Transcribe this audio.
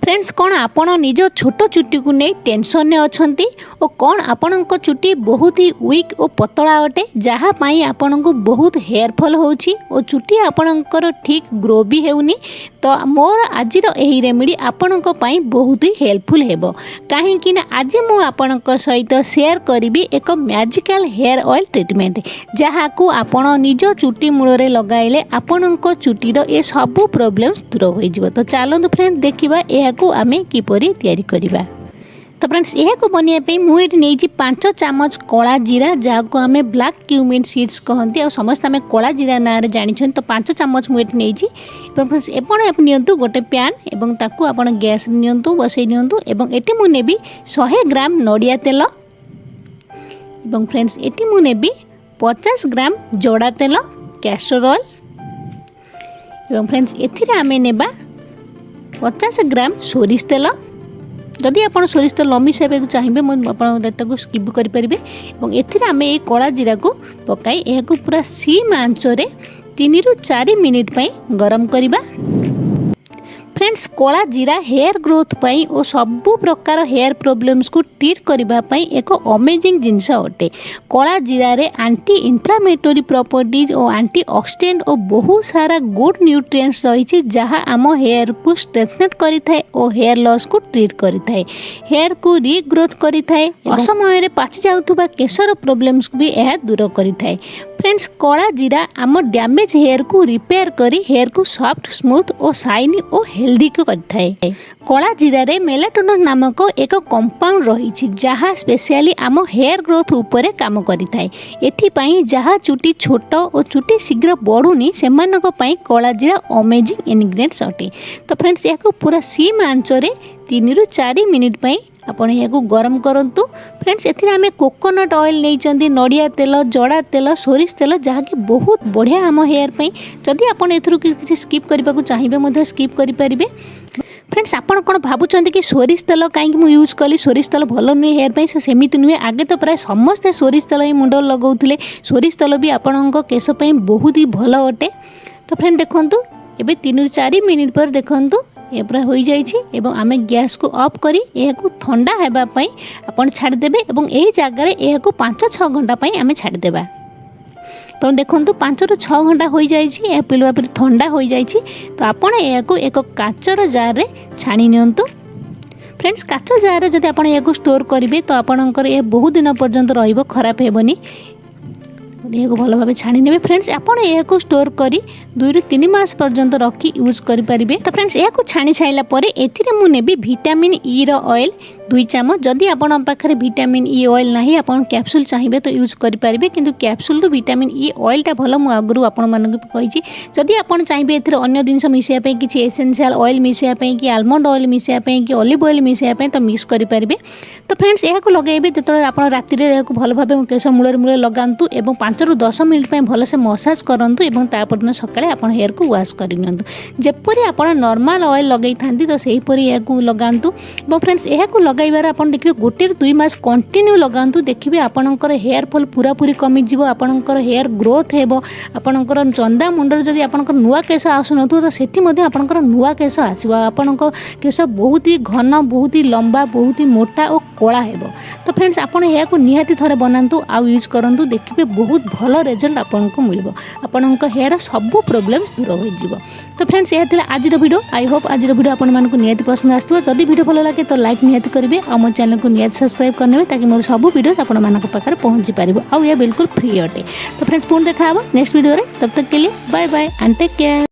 Friends कौन आपण निज छोट चुट्टी को नहीं टेंशन ने अच्छी और कौन आपण चुट्टी बहुत ही वीक और पतला अटे जहाँपाई आपण को बहुत हेयर फॉल होची और चुट्टी आपणकर ठीक ग्रो भी होनी। तो मोर आज यही रेमेडी आपण बहुत ही हेल्पफुल हेबो कहीं आज मु आपण सहित शेयर करी एक मैजिकल हेयर ऑयल ट्रीटमेंट जहाँ को आपण निज चुट्टी मूल लगाइले आपण चुट्टीर ये सब प्रॉब्लम्स दूर हो। तो चलते फ्रेंड देखा यह आमे किपरि तैयारी करिबा। तो फ्रेंड्स यह को बनवाई मुझे नहीं 5 चामच कला जीरा जहाँ को आम ब्लैक क्यूमिन सीड्स कहते और समस्त आम कला जीरा ना जानी। तो 5 चामच मुझे नहीं फ्रेंड्स एपण नियंतु गोटे पैन एवं ताकू आपण गैस नियंतु बसई नियंतु एवं एटी मु नेबी 100 ग्राम नड़िया तेल एवं फ्रेंड्स एटी मु नेबी 50 ग्राम जोड़ा तेल कैस्टर ऑयल एवं फ्रेंड्स एथिरे आमे नेबा 50 ग्राम सोरिष तेल। जदि आप सोरिष तेल न मिसाइबा चाहिए मुझे स्किप करेंगे और एथिरे आमे ये कला जीरा को पकाई यह पूरा सीम आंचरे 3 ରୁ 4 मिनिट गरम करवा। फ्रेंड्स कला जीरा हेयर ग्रोथ पाई और सबु प्रकार हेयर प्रॉब्लम्स को ट्रीट करने एक अमेजिंग जिनस अटे। कला जीरा रे एंटी इन्फ्लामेटरी प्रॉपर्टीज और एंटी ऑक्सीडेंट और बहुत सारा गुड न्यूट्रिएंट्स रही जहाँ आम हेयर को स्ट्रेंथन करें और हेयर लॉस को ट्रीट करें, हेयर को रीग्रोथ करें, असमय पाचि जाउथुबा केशर प्रॉब्लम्स को भी यह दूर करें। फ्रेंड्स कला जीरा आम डैमेज हेयर को रिपेयर करी हेयर को सॉफ्ट स्मूथ और शाइनी और हेल्दी को करथाए। कला जीरा रे मेलाटोनिन नामक एक कंपाउंड रही जहाँ स्पेशली आम हेयर ग्रोथ उपरे काम करिथाए। एथिपाई जहाँ चुटी छोट और चुटी शीघ्र बढ़ुनी सेमानक पई कला जीरा अमेजिंग इनग्रेडिएंट्स अटे। तो फ्रेंड्स या पूरा सीम आंचरे 3 ରୁ 4 मिनिट पई आपण यहाँ गरम करंतु। फ्रेंड्स एथिरे आमे कोकोनट ऑयल नहीं नड़िया तेल जड़ा तेल सोरिष तेल जहाँकि बहुत बढ़िया आम हेयर पे जदि आपण एथरु किसी स्किप करने को चाहिए स्किप करें। फ्रेंड्स आपण कौन भावुं कि सोरिष तेल कहीं मुझे यूज कली सोरिष तेल भल नुहे हेयर पे सेमती नुहे आगे तो प्राय समस्ते सोरिष तेल ही मुंड लगाउथिले। सोरिष तेल भी आपण केश पे बहुत ही भल अटे। तो फ्रेंड देखंतु एबे 3 ରୁ 4 मिनिट पर देखंतु ये पूरा हो जाइए आम गैस को ऑफ करी यह ठंडा होगापाई आपड़ छाड़देवे और यही जगार यह 5-6 घंटा आम छाड़देवा। तो देखो 5 ରୁ 6 घंटा हो जाइए पिलवा पर ठंडा हो जाइए। तो आपण यह एक काचर जार रे छाणी नियंतु। फ्रेंड्स काच जार जब आप स्टोर करेंगे तो आपणकर यह बहुत दिन पर्यंत रहिबो खराब हेबनी। यह भल भाव छाणी ने फ्रेंड्स आपड़ यह स्टोर करी 2 ରୁ 3 मास पर्यंत रखी यूज करेंगे। तो फ्रेंड्स यह छाणी सारा पर एथिरे मु नेबी विटामिन ई रो ऑयल 2 चामच। जदि आपण पाखरे विटामिन ई ऑयल नाही आपण कैप्सूल चाहिए तो यूज करेंगे किंतु कैप्सूल विटामिन ई ऑयलटा भल मु आगु आपण मानक कही। जदि आपण चाहिए एथिरे अन्य जिनस मिसाइबा किसी एसेंशियल ऑयल मिसाइबा कि आलमंड ऑयल मिसाइबा कि ऑलिव ऑयल मिसाइबा तो मिक्स करेंगे। तो फ्रेंड्स यह लगे जो आप राति भल भाव केश मूल मूल लगातु और 5 ରୁ 10 मिनिट भलसे मसाज करूँ और तापर सकाଳେ आपण हेयर को वाश करनी। जपरी आप नॉर्मल ऑयल लगे था तो सहीपरी यह लगातु। फ्रेंड्स यह लगाइबार आप देखिए 1 ରୁ 2 मास कंटिन्यू लगातु देखिए आपणकर हेयर फॉल पूरा पूरी कमिज आपणकर हेयर ग्रोथ हेबो। आपणकर चंदा मुंडर जदि आपणकर नुआ केश आसुन तो सेठी मध्ये आपणकर नुआ केश आसीबो। आपणक केश बहुत ही घन बहुत ही लंबा बहुत ही मोटा और कला हेबो। तो फ्रेंड्स आपण यह को निहाती थरे बनातु आ यूज करंतु देखिए बहुत भल रिजल्ट आपको मिलिबो। आपणक हेयर सब प्रॉब्लम्स दूर हो जिवो। तो फ्रेंड्स यह थिला आज वीडियो। आई होप आज वीडियो आपण मानकु निहाती पसंद आस्तबो। जदि वीडियो भल लागे तो लाइक निहाती करिवे और मो चैनल को निहाती सब्सक्राइब करने ताकि मोर सब वीडियो आपण मानक पाखरे पहुंची पारिबो आ यह बिल्कुल फ्री अटे। तो फ्रेंड्स पुन देखा नेक्स्ट वीडियो रे, तब तक के लिए bye bye and take care.